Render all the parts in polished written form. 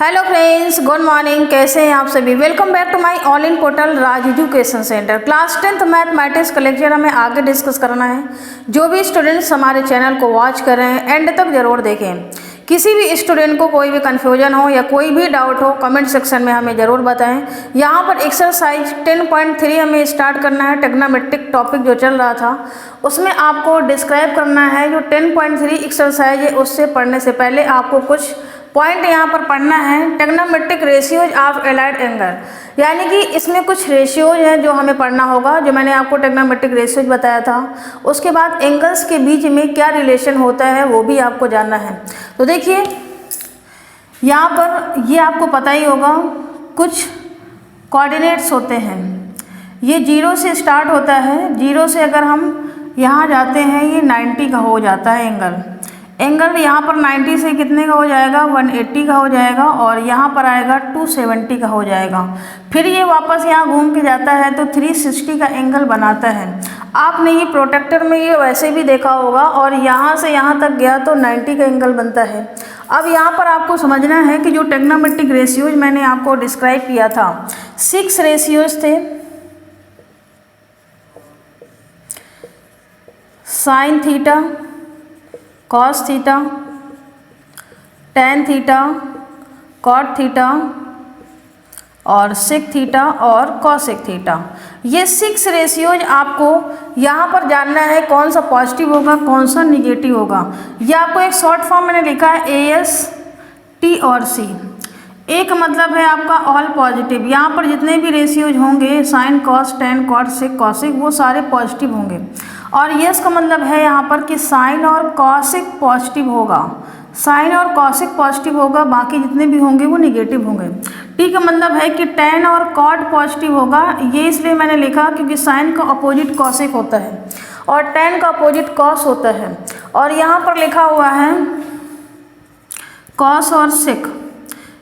Hello friends, good morning. कैसे हैं आप सभी? Welcome back to my all in portal Raj education centre. Class 10th mathematics का lecture हमें आगे डिस्कस करना है। जो भी स्टूडेंट्स हमारे चैनल को वॉच कर रहे हैं एंड तक जरूर देखें। किसी भी स्टूडेंट को कोई भी कन्फ्यूजन हो या कोई भी डाउट हो कमेंट सेक्शन में हमें ज़रूर बताएं। यहाँ पर एक्सरसाइज 10.3 हमें स्टार्ट करना है। ट्रिग्नोमेट्रिक टॉपिक जो चल रहा था उसमें आपको डिस्क्राइब करना है। जो 10.3 एक्सरसाइज है उससे पढ़ने से पहले आपको कुछ पॉइंट यहाँ पर पढ़ना है। Trigonometric ratios of allied angle, यानी कि इसमें कुछ रेशियोज हैं जो हमें पढ़ना होगा। जो मैंने आपको ट्रिग्नोमेट्रिक रेशियोज बताया था, उसके बाद एंगल्स के बीच में क्या रिलेशन होता है वो भी आपको जानना है। तो देखिए यहाँ पर ये आपको पता ही होगा, कुछ कोऑर्डिनेट्स होते हैं। ये 0 से स्टार्ट होता है। 0 से अगर हम यहाँ जाते हैं ये 90 का हो जाता है एंगल यहाँ पर 90 से कितने का हो जाएगा? 180 का हो जाएगा। और यहाँ पर आएगा 270 का हो जाएगा। फिर ये वापस यहाँ घूम के जाता है तो 360 का एंगल बनाता है। आपने ये प्रोटेक्टर में ये वैसे भी देखा होगा। और यहाँ से यहाँ तक गया तो 90 का एंगल बनता है। अब यहाँ पर आपको समझना है कि जो ट्रिग्नोमेट्रिक रेशियोज मैंने आपको डिस्क्राइब किया था, 6 रेशियोज थे। Sine theta, cos theta, tan theta, cot theta और सेक थीटा और कॉसेक थीटा। ये 6 रेशियोज आपको यहाँ पर जानना है कौन सा पॉजिटिव होगा कौन सा निगेटिव होगा। ये आपको एक शॉर्ट फॉर्म मैंने लिखा है AS T और C। एक मतलब है आपका ऑल पॉजिटिव। यहाँ पर जितने भी रेशियोज होंगे sine cos tan cot sec cosec वो सारे पॉजिटिव होंगे। और यस का मतलब है यहाँ पर कि साइन और कॉसेक पॉजिटिव होगा, साइन और कॉसेक पॉजिटिव होगा, बाकी जितने भी होंगे वो निगेटिव होंगे। टी का मतलब है कि टेन और कॉट पॉजिटिव होगा। ये इसलिए मैंने लिखा क्योंकि साइन का अपोजिट कॉसेक होता है और टेन का अपोजिट कॉस होता है। और यहाँ पर लिखा हुआ है कॉस और सेक,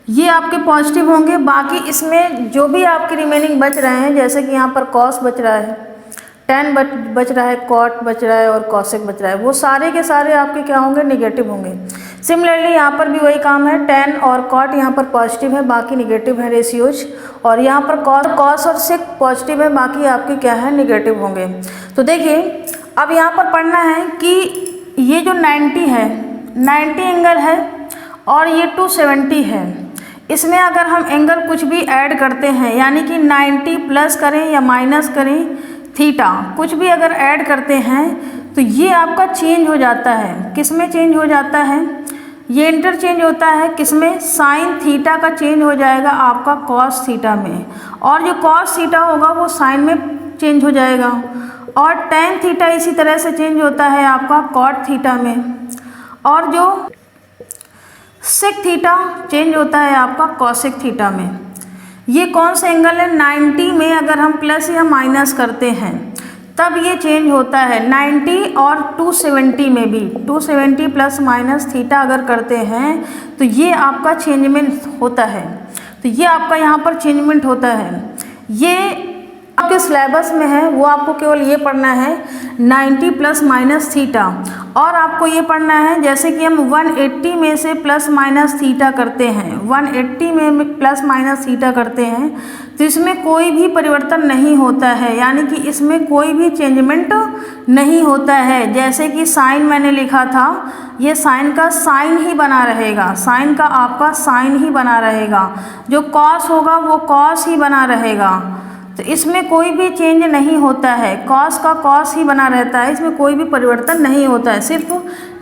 ये आपके पॉजिटिव होंगे। बाकी इसमें जो भी आपके रिमेनिंग बच रहे हैं, जैसे कि यहाँ पर कॉस बच रहा है, टेन बच रहा है, कॉट बच रहा है और कॉसेक बच रहा है, वो सारे के सारे आपके क्या होंगे? निगेटिव होंगे। सिमिलरली यहाँ पर भी वही काम है। टेन और कॉट यहाँ पर पॉजिटिव है, बाकी निगेटिव है रेशियोज। और यहाँ पर कॉस और सेक पॉजिटिव है, बाकी आपके क्या है? निगेटिव होंगे। तो देखिए अब यहाँ पर पढ़ना है कि ये जो 90 है, 90 एंगल है और ये 270 है। इसमें अगर हम एंगल कुछ भी ऐड करते हैं, यानी कि 90 प्लस करें या माइनस करें, थीटा कुछ भी अगर ऐड करते हैं तो ये आपका चेंज हो जाता है। किस में चेंज हो जाता है? ये इंटरचेंज होता है किसमें? साइन थीटा का चेंज हो जाएगा आपका कॉस थीटा में, और जो कॉस थीटा होगा वो साइन में चेंज हो जाएगा। और टेन थीटा इसी तरह से चेंज होता है आपका कॉट थीटा में। और जो सेक थीटा चेंज होता है आपका कॉसेक थीटा में। ये कौन सा एंगल है? 90 में अगर हम प्लस या माइनस करते हैं तब ये चेंज होता है। 90 और 270 में भी 270 प्लस माइनस थीटा अगर करते हैं तो ये आपका चेंजमेंट होता है। तो ये आपका यहाँ पर चेंजमेंट होता है। ये आपके सिलेबस में है, वो आपको केवल ये पढ़ना है 90 प्लस माइनस थीटा। और आपको ये पढ़ना है जैसे कि हम 180 में से प्लस माइनस थीटा करते हैं, 180 में प्लस माइनस थीटा करते हैं तो इसमें कोई भी परिवर्तन नहीं होता है, यानी कि इसमें कोई भी चेंजमेंट नहीं होता है। जैसे कि साइन मैंने लिखा था, ये साइन का साइन ही बना रहेगा, साइन का आपका साइन ही बना रहेगा। जो कॉस होगा वो कॉस ही बना रहेगा। तो इसमें कोई भी चेंज नहीं होता है, कॉस का कॉस ही बना रहता है, इसमें कोई भी परिवर्तन नहीं होता है। सिर्फ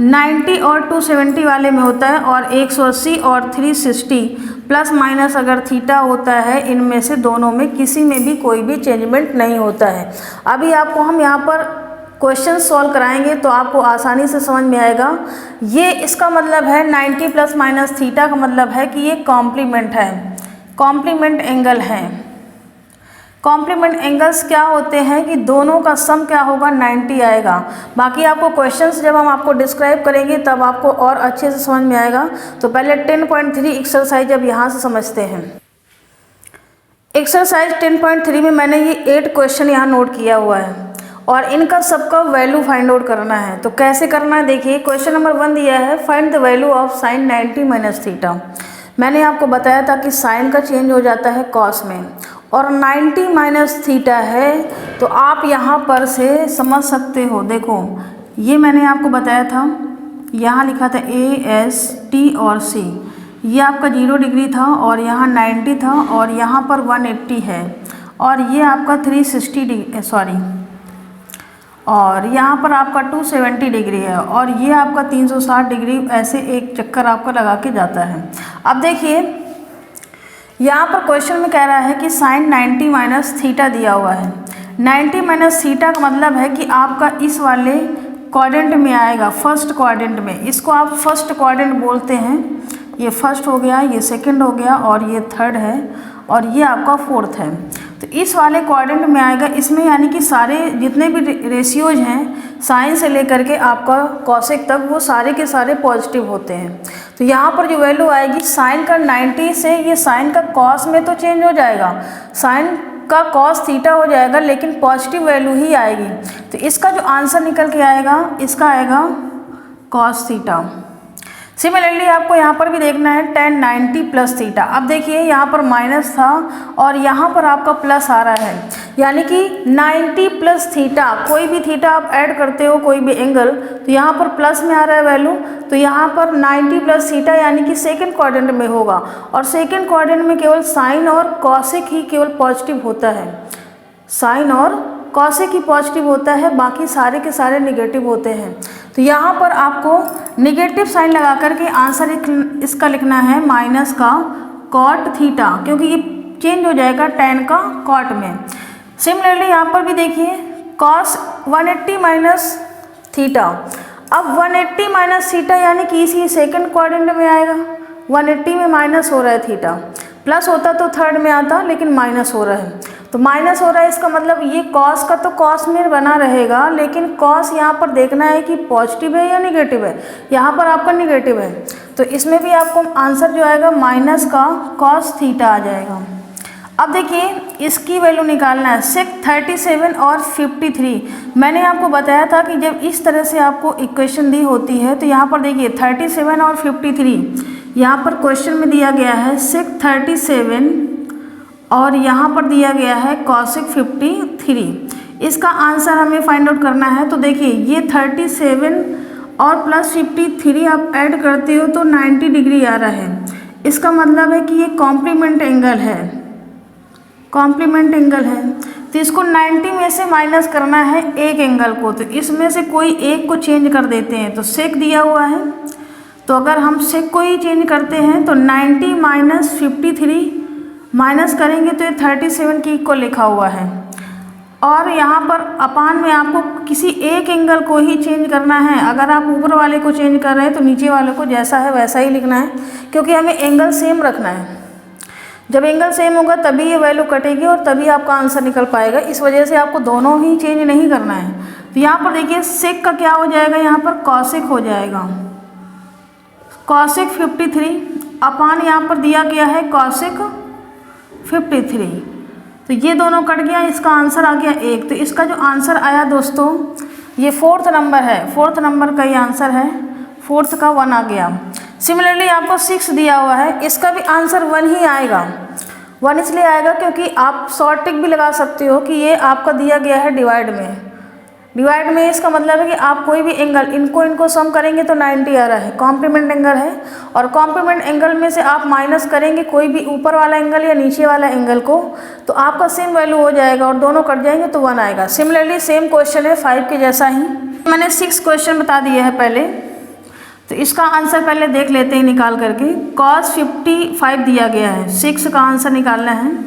90 और 270 वाले में होता है। और 180 और 360 प्लस माइनस अगर थीटा होता है, इनमें से दोनों में किसी में भी कोई भी चेंजमेंट नहीं होता है। अभी आपको हम यहाँ पर क्वेश्चन सॉल्व कराएंगे तो आपको आसानी से समझ में आएगा। ये इसका मतलब है 90 प्लस माइनस थीटा का मतलब है कि ये कॉम्प्लीमेंट है, कॉम्प्लीमेंट एंगल है। कॉम्प्लीमेंट एंगल्स क्या होते हैं कि दोनों का सम क्या होगा? 90 आएगा। बाकी आपको क्वेश्चंस जब हम आपको डिस्क्राइब करेंगे तब आपको और अच्छे से समझ में आएगा। तो पहले 10.3 एक्सरसाइज अब यहाँ से समझते हैं। एक्सरसाइज 10.3 में मैंने ये 8 क्वेश्चन यहाँ नोट किया हुआ है और इनका सबका वैल्यू फाइंड आउट करना है। तो कैसे करना है देखिए, क्वेश्चन नंबर 1 दिया है, find the value of sine 90 minus theta. मैंने आपको बताया था कि साइन का चेंज हो जाता है कॉस में, और 90 माइनस थीटा है, तो आप यहाँ पर से समझ सकते हो। देखो ये मैंने आपको बताया था, यहाँ लिखा था AST और C, ये आपका 0 डिग्री था और यहाँ 90 था और यहाँ पर 180 है और ये आपका 360 डिग्री सॉरी, और यहाँ पर आपका 270 डिग्री है और ये आपका 360 डिग्री, ऐसे एक चक्कर आपका लगा के जाता है। अब देखिए यहाँ पर क्वेश्चन में कह रहा है कि साइन 90 माइनस थीटा दिया हुआ है। 90 माइनस थीटा का मतलब है कि आपका इस वाले क्वाड्रेंट में आएगा, फर्स्ट क्वाड्रेंट में। इसको आप फर्स्ट क्वाड्रेंट बोलते हैं। ये फर्स्ट हो गया, ये सेकंड हो गया और ये थर्ड है और ये आपका फोर्थ है। तो इस वाले क्वाड्रेंट में आएगा। इसमें यानी कि सारे जितने भी रेशियोज हैं साइन से लेकर के आपका कॉसेक तक, वो सारे के सारे पॉजिटिव होते हैं। तो यहाँ पर जो वैल्यू आएगी साइन का 90 से ये साइन का कॉस में तो चेंज हो जाएगा, साइन का कॉस थीटा हो जाएगा, लेकिन पॉजिटिव वैल्यू ही आएगी। तो इसका जो आंसर निकल के आएगा, इसका आएगा कॉस थीटा। सिमिलरली आपको यहाँ पर भी देखना है tan 90 प्लस थीटा। अब देखिए यहाँ पर माइनस था और यहाँ पर आपका प्लस आ रहा है, यानी कि 90 प्लस थीटा, कोई भी थीटा आप ऐड करते हो कोई भी एंगल, तो यहाँ पर प्लस में आ रहा है वैल्यू, तो यहाँ पर 90 प्लस थीटा यानी कि सेकंड क्वाड्रेंट में होगा। और सेकंड क्वाड्रेंट में केवल साइन और कॉसेक ही केवल पॉजिटिव होता है, साइन और कॉसेक ही पॉजिटिव होता है, बाकी सारे के सारे निगेटिव होते हैं। तो यहाँ पर आपको निगेटिव साइन लगा करके आंसर इसका लिखना है माइनस का कॉट थीटा, क्योंकि ये चेंज हो जाएगा tan का कॉट में। सिमिलरली यहाँ पर भी देखिए कॉस 180 माइनस थीटा। अब 180 माइनस थीटा यानी कि इसी सेकंड क्वाड्रेंट में आएगा। 180 में माइनस हो रहा है थीटा, प्लस होता तो थर्ड में आता, लेकिन माइनस हो रहा है। तो माइनस हो रहा है, इसका मतलब ये कॉस का तो कॉस में बना रहेगा, लेकिन कॉस यहाँ पर देखना है कि पॉजिटिव है या निगेटिव है। यहाँ पर आपका निगेटिव है, तो इसमें भी आपको आंसर जो आएगा माइनस का कॉस थीटा आ जाएगा। अब देखिए इसकी वैल्यू निकालना है, सेक 37 और 53। मैंने आपको बताया था कि जब इस तरह से आपको इक्वेशन दी होती है, तो यहाँ पर देखिए 37 और 53, यहाँ पर क्वेश्चन में दिया गया है सेक 37 और यहाँ पर दिया गया है कॉसेक 53। इसका आंसर हमें फाइंड आउट करना है। तो देखिए ये 37 और प्लस 53 आप ऐड करते हो तो 90 डिग्री आ रहा है। इसका मतलब है कि ये कॉम्प्लीमेंट एंगल है, कॉम्प्लीमेंट एंगल है। तो इसको 90 में से माइनस करना है एक एंगल को, तो इसमें से कोई एक को चेंज कर देते हैं। तो सेक दिया हुआ है, तो अगर हम सेक को ही चेंज करते हैं तो 90 माइनस 53 माइनस करेंगे तो ये 37 की इक्वल लिखा हुआ है। और यहाँ पर अपान में आपको किसी एक एंगल को ही चेंज करना है। अगर आप ऊपर वाले को चेंज कर रहे हैं तो नीचे वाले को जैसा है वैसा ही लिखना है, क्योंकि हमें एंगल सेम रखना है। जब एंगल सेम होगा तभी ये वैल्यू कटेगी और तभी आपका आंसर निकल पाएगा। इस वजह से आपको दोनों ही चेंज नहीं करना है। तो यहाँ पर देखिए सेक का क्या हो जाएगा, यहाँ पर कॉसेक हो जाएगा, कॉसेक 53 अपान यहाँ पर दिया गया है कॉसेक 53। तो ये दोनों कट गया, इसका आंसर आ गया 1। तो इसका जो आंसर आया दोस्तों ये 4th नंबर है, 4th नंबर का ये आंसर है, 4th का 1 आ गया। सिमिलरली आपको 6 दिया हुआ है, इसका भी आंसर 1 ही आएगा। 1 इसलिए आएगा क्योंकि आप शॉर्ट ट्रिक भी लगा सकते हो कि ये आपका दिया गया है डिवाइड में। डिवाइड में इसका मतलब है कि आप कोई भी एंगल इनको सम करेंगे तो 90 आ रहा है, कॉम्प्लीमेंट एंगल है। और कॉम्प्लीमेंट एंगल में से आप माइनस करेंगे कोई भी ऊपर वाला एंगल या नीचे वाला एंगल को, तो आपका सेम वैल्यू हो जाएगा और दोनों कट जाएंगे तो 1 आएगा। सिमिलरली सेम क्वेश्चन है 5 के जैसा ही। मैंने 6 क्वेश्चन बता दिए हैं पहले, तो इसका आंसर पहले देख लेते हैं निकाल करके। कॉस 55 दिया गया है, 6 का आंसर निकालना है।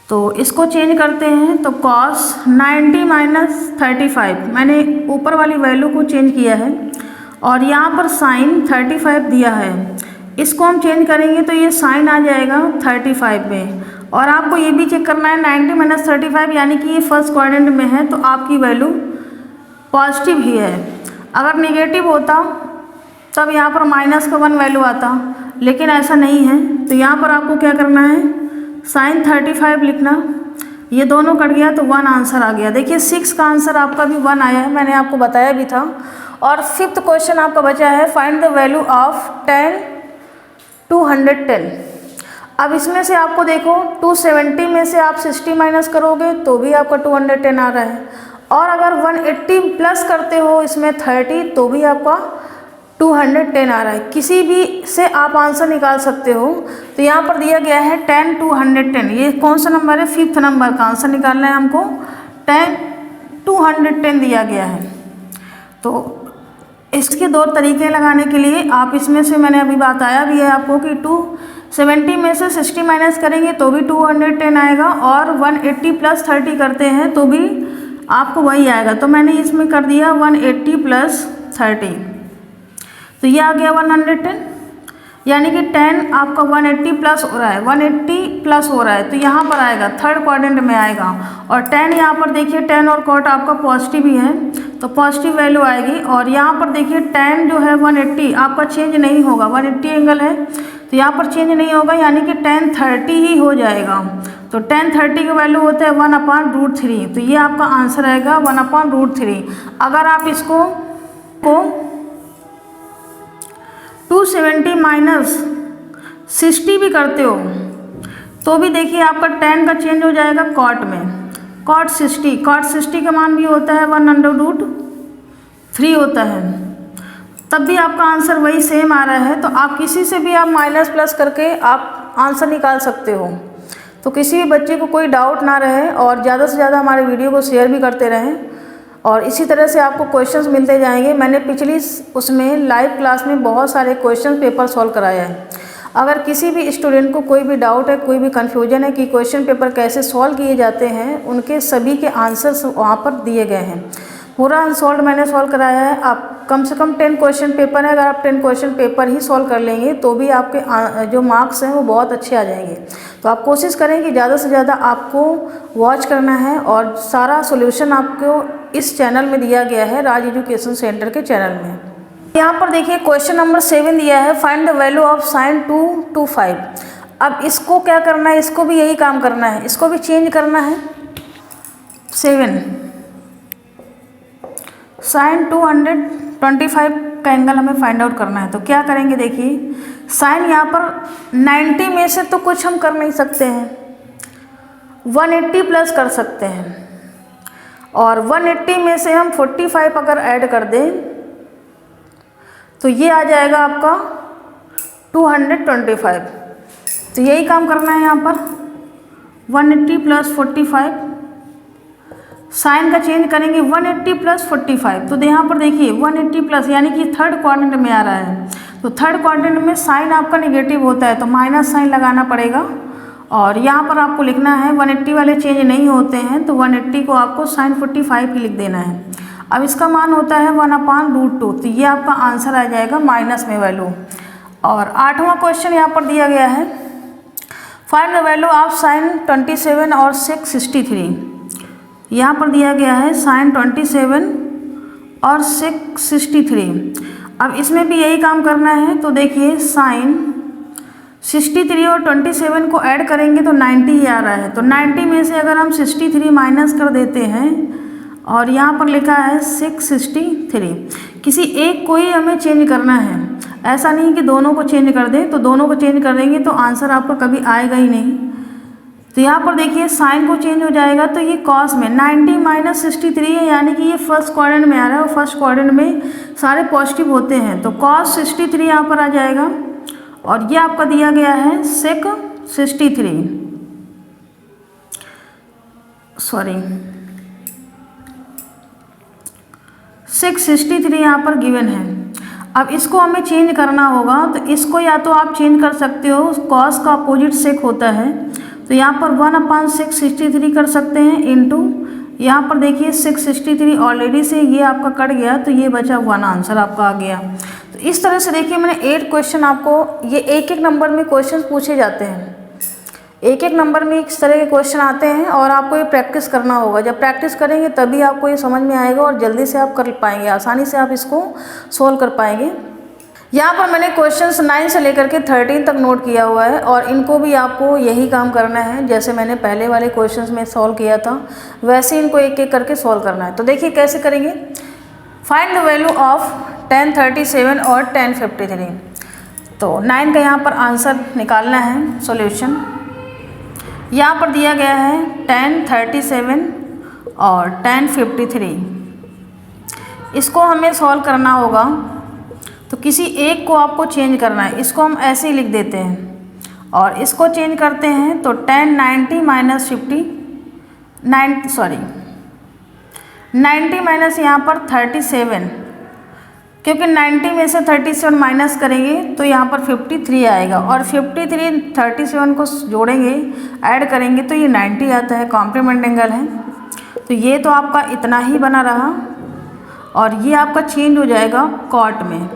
तो इसको चेंज करते हैं, तो कॉस 90 माइनस 35, मैंने ऊपर वाली वैल्यू को चेंज किया है और यहाँ पर साइन 35 दिया है, इसको हम चेंज करेंगे तो ये साइन आ जाएगा 35 में। और आपको ये भी चेक करना है 90 माइनस 35 यानी कि ये फर्स्ट क्वाड्रेंट में है तो आपकी वैल्यू पॉजिटिव ही है। अगर नेगेटिव होता तब यहाँ पर माइनस का 1 वैल्यू आता, लेकिन ऐसा नहीं है। तो यहाँ पर आपको क्या करना है, साइन 35 लिखना, ये दोनों कट गया तो 1 आंसर आ गया। देखिए 6 का आंसर आपका भी 1 आया है, मैंने आपको बताया भी था। और 5th क्वेश्चन आपका बचा है, find the value of tan 210। अब इसमें से आपको देखो 270 में से आप 60 माइनस करोगे तो भी आपका 210 आ रहा है, और अगर 180 प्लस करते हो इसमें 30 तो भी आपका 210 आ रहा है। किसी भी से आप आंसर निकाल सकते हो। तो यहाँ पर दिया गया है 10 210, ये कौन सा नंबर है, 5th नंबर का आंसर निकालना है हमको। 10 210 दिया गया है। तो इसके दो तरीके लगाने के लिए आप इसमें से मैंने अभी बताया भी है आपको कि 270 में से 60 माइनस करेंगे तो भी 210 आएगा, और 180 प्लस 30 करते हैं तो भी आपको वही आएगा। तो मैंने इसमें कर दिया 180 प्लस 30, तो ये आ गया 110, यानी कि 10 आपका 180 प्लस हो रहा है, 180 प्लस हो रहा है तो यहाँ पर आएगा, थर्ड क्वाड्रेंट में आएगा। और 10 यहाँ पर देखिए 10 और कॉट आपका पॉजिटिव ही है तो पॉजिटिव वैल्यू आएगी। और यहाँ पर देखिए 10 जो है 180 आपका चेंज नहीं होगा, 180 एंगल है तो यहाँ पर चेंज नहीं होगा, यानी कि 10 30 ही हो जाएगा। तो 10 30 का वैल्यू होता है 1/√3, तो ये आपका आंसर आएगा 1/√3। अगर आप इसको 270 माइनस 60 भी करते हो तो भी देखिए आपका 10 का चेंज हो जाएगा कॉट में, कॉट 60 का मान भी होता है 1/√3 होता है, तब भी आपका आंसर वही सेम आ रहा है। तो आप किसी से भी आप माइनस प्लस करके आप आंसर निकाल सकते हो। तो किसी भी बच्चे को कोई डाउट ना रहे, और ज़्यादा से ज़्यादा हमारे वीडियो को शेयर भी करते रहें, और इसी तरह से आपको क्वेश्चंस मिलते जाएंगे। मैंने पिछली उसमें लाइव क्लास में बहुत सारे क्वेश्चन पेपर सॉल्व कराया है। अगर किसी भी स्टूडेंट को कोई भी डाउट है, कोई भी कन्फ्यूजन है कि क्वेश्चन पेपर कैसे सॉल्व किए जाते हैं, उनके सभी के आंसर्स वहाँ पर दिए गए हैं। पूरा अनसॉल्व मैंने सॉल्व कराया है। आप कम से कम 10 क्वेश्चन पेपर है, अगर आप 10 क्वेश्चन पेपर ही सॉल्व कर लेंगे तो भी आपके जो मार्क्स हैं वो बहुत अच्छे आ जाएंगे। तो आप कोशिश करें कि ज़्यादा से ज़्यादा आपको वॉच करना है, और सारा सोल्यूशन आपको इस चैनल में दिया गया है, राज एजुकेशन सेंटर के चैनल में। यहाँ पर देखिए क्वेश्चन नंबर 7 दिया है, find the value of sin 2 to 5। अब इसको क्या करना है, इसको भी यही काम करना है, इसको भी चेंज करना है। 7 sin 225 का एंगल हमें फाइंड आउट करना है। तो क्या करेंगे, देखिए साइन यहाँ पर 90 में से तो कुछ हम कर नहीं सकते हैं, 180 प्लस कर सकते हैं, और 180 में से हम 45 अगर ऐड कर दें तो ये आ जाएगा आपका 225। तो यही काम करना है यहाँ पर, 180 प्लस 45, साइन का चेंज करेंगे 180 प्लस 45। तो यहाँ पर देखिए 180 प्लस यानी कि थर्ड क्वाड्रेंट में आ रहा है, तो थर्ड क्वाड्रेंट में साइन आपका नेगेटिव होता है तो माइनस साइन लगाना पड़ेगा। और यहाँ पर आपको लिखना है 180 वाले चेंज नहीं होते हैं, तो 180 को आपको sin 45 ही लिख देना है। अब इसका मान होता है 1/√2, तो ये आपका आंसर आ जाएगा माइनस में वैल्यू। और 8वां क्वेश्चन यहाँ पर दिया गया है, find the value of sin 27 और sec 63। यहाँ पर दिया गया है sin 27 और sec 63। अब इसमें भी यही काम करना है। तो देखिए sin 63 और 27 को ऐड करेंगे तो 90 ही आ रहा है, तो 90 में से अगर हम 63 माइनस कर देते हैं, और यहाँ पर लिखा है 663, किसी एक को ही हमें चेंज करना है, ऐसा नहीं कि दोनों को चेंज कर दें। तो दोनों को चेंज कर देंगे तो आंसर आपका कभी आएगा ही नहीं। तो यहाँ पर देखिए साइन को चेंज हो जाएगा, तो ये कॉस में 90 माइनस 63 है, यानी कि ये फर्स्ट क्वाड्रेंट में आ रहा है, और फर्स्ट क्वाड्रेंट में सारे पॉजिटिव होते हैं, तो कॉस 63 यहाँ पर आ जाएगा। और ये आपका दिया गया है सेक 63, सॉरी 663 यहाँ पर गिवन है। अब इसको हमें चेंज करना होगा, तो इसको या तो आप चेंज कर सकते हो, कॉस का अपोजिट सेक होता है, तो यहाँ पर 1/663 कर सकते हैं, इंटू यहाँ पर देखिए 663 ऑलरेडी से ये आपका कट गया, तो ये बचा 1 आंसर आपका आ गया। तो इस तरह से देखिए मैंने 8 क्वेश्चन आपको, ये एक एक नंबर में क्वेश्चन पूछे जाते हैं, एक एक नंबर में इस तरह के क्वेश्चन आते हैं, और आपको ये प्रैक्टिस करना होगा। जब प्रैक्टिस करेंगे तभी आपको ये समझ में आएगा और जल्दी से आप कर पाएंगे, आसानी से आप इसको सोल्व कर पाएंगे। यहाँ पर मैंने क्वेश्चंस 9 से लेकर के 13 तक नोट किया हुआ है, और इनको भी आपको यही काम करना है, जैसे मैंने पहले वाले क्वेश्चंस में सॉल्व किया था वैसे इनको एक एक करके सॉल्व करना है। तो देखिए कैसे करेंगे, फाइंड द वैल्यू ऑफ 1037 और 1053। तो 9 का यहाँ पर आंसर निकालना है सॉल्यूशन। यहाँ पर दिया गया है 10 37 और 10 53। इसको हमें सॉल्व करना होगा, तो किसी एक को आपको चेंज करना है। इसको हम ऐसे ही लिख देते हैं और इसको चेंज करते हैं तो 10 90 माइनस 50 90 माइनस यहाँ पर 37, क्योंकि 90 में से 37 माइनस करेंगे तो यहाँ पर 53 आएगा और 53 37 को जोड़ेंगे, ऐड करेंगे तो ये 90 आता है, कॉम्प्लीमेंट एंगल है। तो ये तो आपका इतना ही बना रहा और ये आपका चेंज हो जाएगा कॉट में,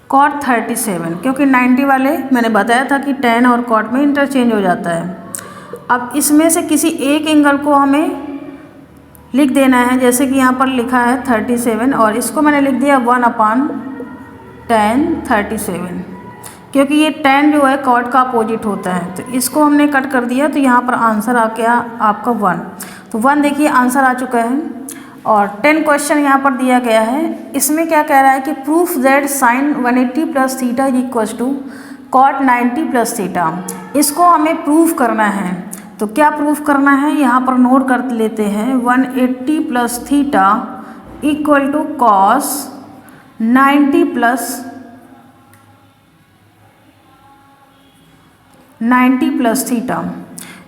कॉट 37, क्योंकि 90 वाले मैंने बताया था कि tan और कॉट में इंटरचेंज हो जाता है। अब इसमें से किसी एक एंगल को हमें लिख देना है, जैसे कि यहाँ पर लिखा है 37 और इसको मैंने लिख दिया 1/tan 37, क्योंकि ये tan जो है कॉट का अपोजिट होता है। तो इसको हमने कट कर दिया तो यहाँ पर आंसर आ गया आपका 1। तो 1 देखिए आंसर आ चुका है। और 10 क्वेश्चन यहाँ पर दिया गया है। इसमें क्या कह रहा है कि proof that sin 180 + theta is equal to cot 90 + theta. इसको हमें प्रूफ करना है। तो क्या प्रूफ करना है, यहाँ पर नोट कर लेते हैं। 180 + theta equal to cos 90 + theta.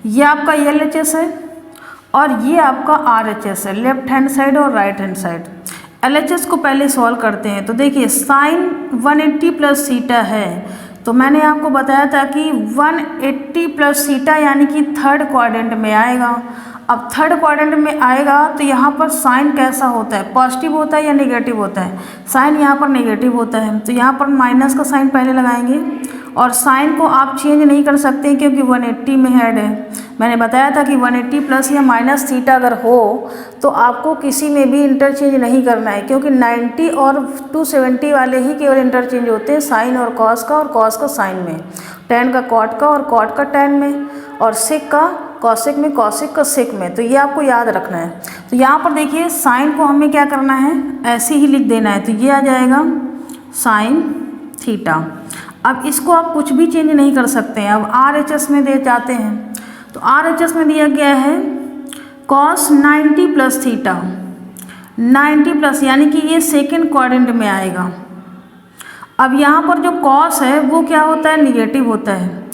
ये आपका LHS है और ये आपका RHS है, लेफ्ट हैंड साइड और राइट हैंड साइड। LHS को पहले सॉल्व करते हैं। तो देखिए sin 180 + थीटा है, तो मैंने आपको बताया था कि 180 + थीटा यानी कि थर्ड क्वाड्रेंट में आएगा। अब थर्ड क्वाड्रेंट में आएगा तो यहाँ पर साइन कैसा होता है, पॉजिटिव होता है या नेगेटिव होता है? साइन यहाँ पर नेगेटिव होता है, तो यहाँ पर माइनस का साइन पहले लगाएंगे और साइन को आप चेंज नहीं कर सकते क्योंकि 180 में हेड है। मैंने बताया था कि 180 प्लस या माइनस थीटा अगर हो तो आपको किसी में भी इंटरचेंज नहीं करना है, क्योंकि 90 और 270 वाले ही केवल इंटरचेंज होते हैं, साइन और कॉस का साइन में, tan का कॉट का और कॉट का tan में, और सेक का कॉसेक में, कॉसेक का सेक में। तो ये आपको याद रखना है। तो यहाँ पर देखिए साइन को हमें क्या करना है, ऐसे ही लिख देना है। तो ये आ जाएगा साइन थीटा। अब इसको आप कुछ भी चेंज नहीं कर सकते हैं। अब RHS में दे जाते हैं, तो RHS में दिया गया है cos 90 + थीटा, 90 प्लस यानी कि ये सेकेंड क्वाड्रेंट में आएगा। अब यहाँ पर जो cos है वो क्या होता है, निगेटिव होता है।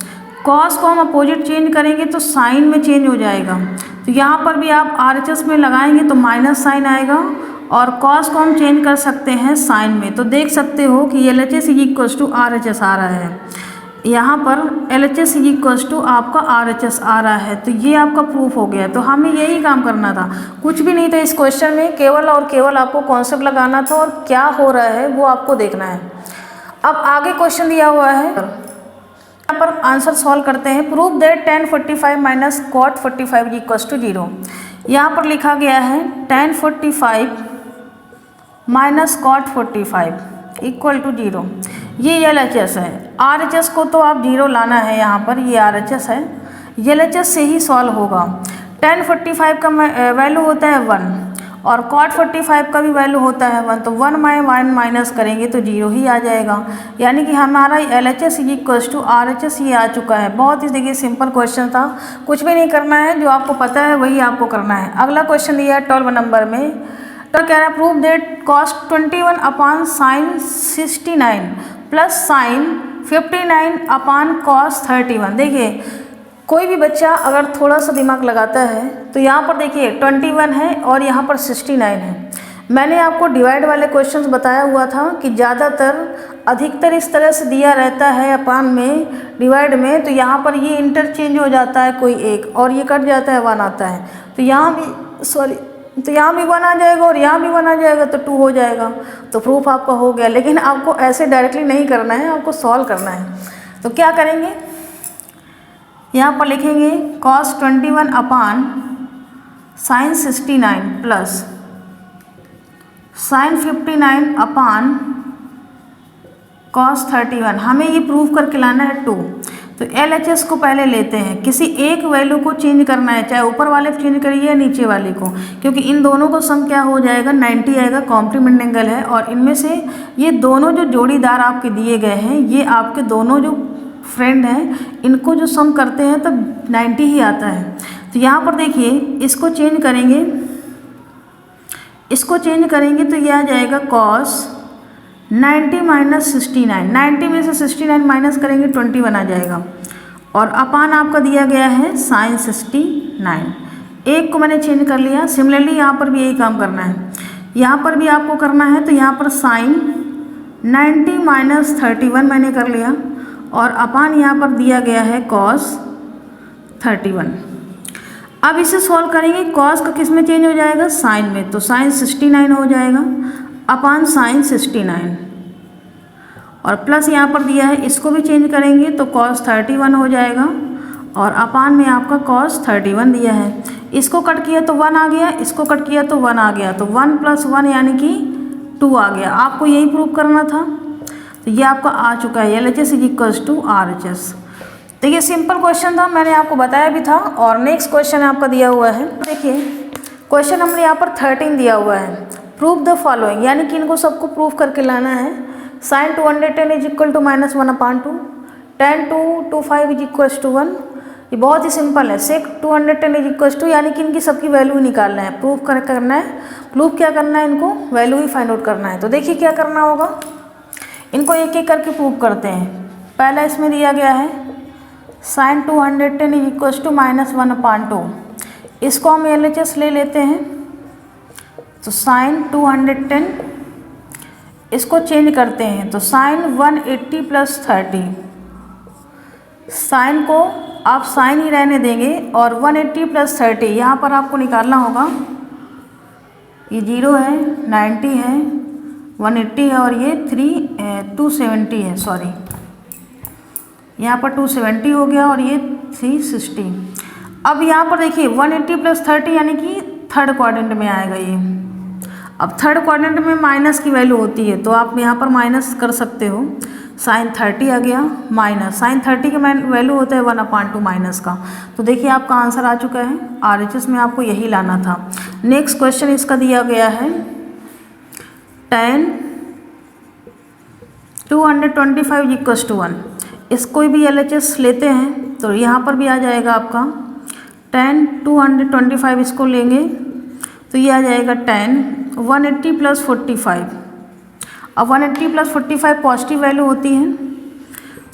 cos को हम अपोजिट चेंज करेंगे तो साइन में चेंज हो जाएगा। तो यहाँ पर भी आप RHS में लगाएंगे तो माइनस साइन आएगा और cos को हम चेंज कर सकते हैं साइन में। तो देख सकते हो कि LHS = RHS आ रहा है। यहाँ पर LHS = आपका RHS आ रहा है। तो ये आपका प्रूफ हो गया। तो हमें यही काम करना था, कुछ भी नहीं था इस क्वेश्चन में, केवल और केवल आपको कॉन्सेप्ट लगाना था और क्या हो रहा है वो आपको देखना है। अब आगे क्वेश्चन दिया हुआ है, यहाँ पर आंसर सॉल्व करते हैं। Proof that tan 45 - cot 45 = 0। यहाँ पर लिखा गया है tan 45 - cot 45 = 0। ये LHS है। RHS को तो आप 0 लाना है, यहाँ पर ये RHS है, LHS से ही सॉल्व होगा। tan 45 का वैल्यू होता है 1 और cot 45 का भी वैल्यू होता है 1। तो 1 में 1 माइनस करेंगे तो 0 ही आ जाएगा, यानी कि हमारा LHS = RHS ये आ चुका है। बहुत ही देखिए सिंपल क्वेश्चन था, कुछ भी नहीं करना है, जो आपको पता है वही आपको करना है। अगला क्वेश्चन दिया है 12 नंबर में, तो कह रहा है proof that cos 21/sin 69 + sin 59/cos 31। देखिए कोई भी बच्चा अगर थोड़ा सा दिमाग लगाता है तो यहाँ पर देखिए 21 है और यहाँ पर 69 है। मैंने आपको डिवाइड वाले क्वेश्चंस बताया हुआ था कि ज़्यादातर अधिकतर इस तरह से दिया रहता है अपान में, डिवाइड में, तो यहाँ पर ये इंटरचेंज हो जाता है कोई एक और ये कट जाता है 1 आता है। तो यहाँ भी तो यहाँ भी 1 आ जाएगा और यहाँ भी 1 आ जाएगा तो 2 हो जाएगा। तो प्रूफ आपका हो गया। लेकिन आपको ऐसे डायरेक्टली नहीं करना है, आपको सॉल्व करना है। तो क्या करेंगे, यहाँ पर लिखेंगे cos 21/sin 69 + sin 59/cos 31। हमें ये प्रूफ करके लाना है 2। तो LHS को पहले लेते हैं, किसी एक वैल्यू को चेंज करना है, चाहे ऊपर वाले को चेंज करिए या नीचे वाले को, क्योंकि इन दोनों को सम क्या हो जाएगा 90 आएगा, कॉम्प्लीमेंट एंगल है। और इनमें से ये दोनों जो जोड़ीदार आपके दिए गए हैं, ये आपके दोनों जो फ्रेंड हैं, इनको जो सम करते हैं तब 90 ही आता है। तो यहाँ पर देखिए इसको चेंज करेंगे, इसको चेंज करेंगे तो ये आ जाएगा cos 90 माइनस 69, 90 में से 69 माइनस करेंगे 21 आ जाएगा, और अपान आपका दिया गया है साइन 69। एक को मैंने चेंज कर लिया। सिमिलरली यहाँ पर भी यही काम करना है, यहाँ पर भी आपको करना है। तो यहाँ पर साइन 90 माइनस 31 मैंने कर लिया, और अपान यहाँ पर दिया गया है cos 31। अब इसे सॉल्व करेंगे, cos का किस में चेंज हो जाएगा, साइन में, तो साइन 69 हो जाएगा अपान साइन 69, और प्लस यहाँ पर दिया है, इसको भी चेंज करेंगे तो cos 31 हो जाएगा, और अपान में आपका cos 31 दिया है। इसको कट किया तो 1 आ गया, इसको कट किया तो 1 आ गया, तो 1 + 1 यानी कि 2 आ गया। आपको यही प्रूव करना था, तो ये आपका आ चुका है LHS = RHS। तो ये सिंपल क्वेश्चन था, मैंने आपको बताया भी था। और नेक्स्ट क्वेश्चन आपका दिया हुआ है, देखिए क्वेश्चन नंबर यहाँ पर 13 दिया हुआ है, प्रूव द फॉलोइंग, यानी कि इनको सबको प्रूव करके लाना है। Sign 210 = -1/2, tan 225 = 1। ये बहुत ही सिंपल है। सेक 210 = यानी कि इनकी सबकी वैल्यू निकालना है, प्रूव करना है। प्रूव क्या करना है, इनको वैल्यू ही फाइंड आउट करना है। तो देखिए क्या करना होगा, इनको एक एक करके प्रूव करते हैं। पहला इसमें दिया गया है साइन 210 = -1/2, इसको हम LHS ले लेते हैं। तो साइन 210, इसको चेंज करते हैं, तो साइन 180 + 30, साइन को आप साइन ही रहने देंगे, और 180 + 30 यहाँ पर आपको निकालना होगा। ये 0 है, 90 है, 180 है, और ये 270 है, सॉरी यहाँ पर 270 हो गया, और ये 360। अब यहाँ पर देखिए 180 + 30 यानी कि थर्ड क्वाड्रेंट में आएगा ये। अब थर्ड क्वाड्रेंट में माइनस की वैल्यू होती है, तो आप यहाँ पर माइनस कर सकते हो। साइन 30 आ गया माइनस, साइन 30 का वैल्यू होता है 1/2 माइनस का। तो देखिए आपका आंसर आ चुका है। RHS में आपको यही लाना था। नेक्स्ट क्वेश्चन इसका दिया गया है tan 225 = 1। इसको भी LHS लेते हैं, तो यहाँ पर भी आ जाएगा आपका tan 225, इसको लेंगे तो ये आ जाएगा tan 180 + 45। अब 180 + 45 पॉजिटिव वैल्यू होती है,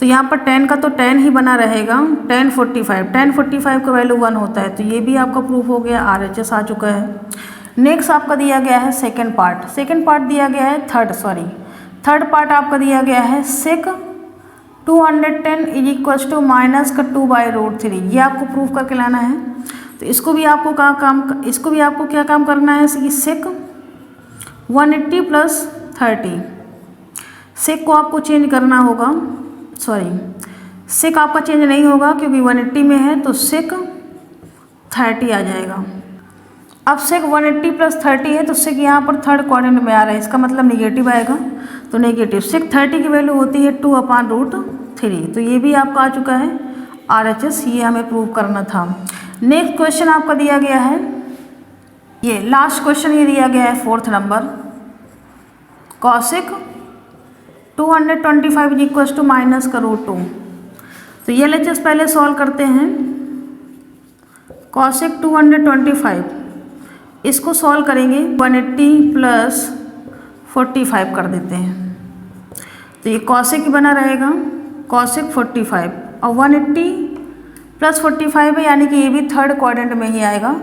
तो यहाँ पर tan का तो tan ही बना रहेगा, tan 45 का वैल्यू 1 होता है। तो ये भी आपका प्रूफ हो गया, RHS आ चुका है। नेक्स्ट आपका दिया गया है सेकंड पार्ट दिया गया है थर्ड पार्ट आपका दिया गया है सेक 210 = -2/√3। ये आपको प्रूफ करके लाना है। तो इसको भी आपको क्या काम करना है कि सेक 180 + 30, सेक को आपको चेंज करना होगा, सेक आपका चेंज नहीं होगा क्योंकि 180 में है, तो सेक 30 आ जाएगा। अब सेक 180 + 30 है, तो सेक यहाँ पर थर्ड क्वाड्रेंट में आ रहा है, इसका मतलब नेगेटिव आएगा, तो नेगेटिव। सेक 30 की वैल्यू होती है 2/√3। तो ये भी आपका आ चुका है RHS, ये हमें प्रूव करना था। नेक्स्ट क्वेश्चन आपका दिया गया है, ये लास्ट क्वेश्चन ये दिया गया है 4th नंबर, कॉसेक 225 = -√2। तो ये LHS पहले सॉल्व करते हैं। कॉसेक 225, इसको सॉल्व करेंगे 180 + 45 कर देते हैं, तो ये कॉसेक बना रहेगा कॉसेक 45, और 180 + 45 है, यानी कि ये भी थर्ड क्वाड्रेंट में ही आएगा।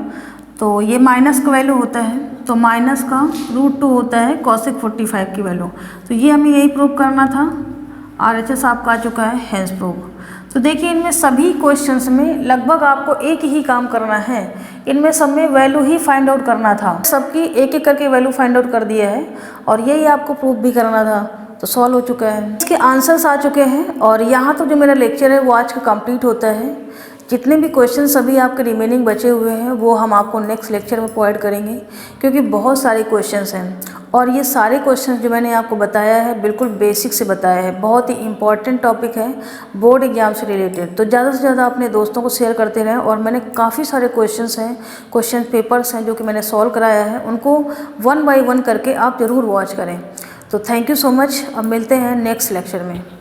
तो ये माइनस का वैल्यू होता है, तो माइनस का √2 होता है कॉसेक 45 की वैल्यू। तो ये हमें यही प्रूव करना था। RHS आपका आ चुका है, हेंस प्रूव। तो देखिए इनमें सभी क्वेश्चंस में लगभग आपको एक ही काम करना है, इनमें सब में वैल्यू ही फाइंड आउट करना था। सबकी एक एक करके वैल्यू फाइंड आउट कर दिया है, और यही आपको प्रूफ भी करना था। तो सॉल्व हो चुका है, इसके आंसर्स आ चुके हैं। और यहाँ तो जो मेरा लेक्चर है वो आज का कंप्लीट होता है। जितने भी क्वेश्चन अभी आपके रिमेनिंग बचे हुए हैं वो हम आपको नेक्स्ट लेक्चर में प्रोवाइड करेंगे, क्योंकि बहुत सारे क्वेश्चंस हैं और ये सारे क्वेश्चंस जो मैंने आपको बताया है बिल्कुल बेसिक से बताया है, बहुत ही इंपॉर्टेंट टॉपिक है बोर्ड एग्जाम से रिलेटेड। तो ज़्यादा से ज़्यादा अपने दोस्तों को शेयर करते रहें। और मैंने काफ़ी सारे क्वेश्चंस हैं, क्वेश्चन पेपर्स हैं जो कि मैंने सॉल्व कराया है, उनको 1 बाय 1 करके आप ज़रूर वॉच करें। तो थैंक यू सो मच। अब मिलते हैं नेक्स्ट लेक्चर में।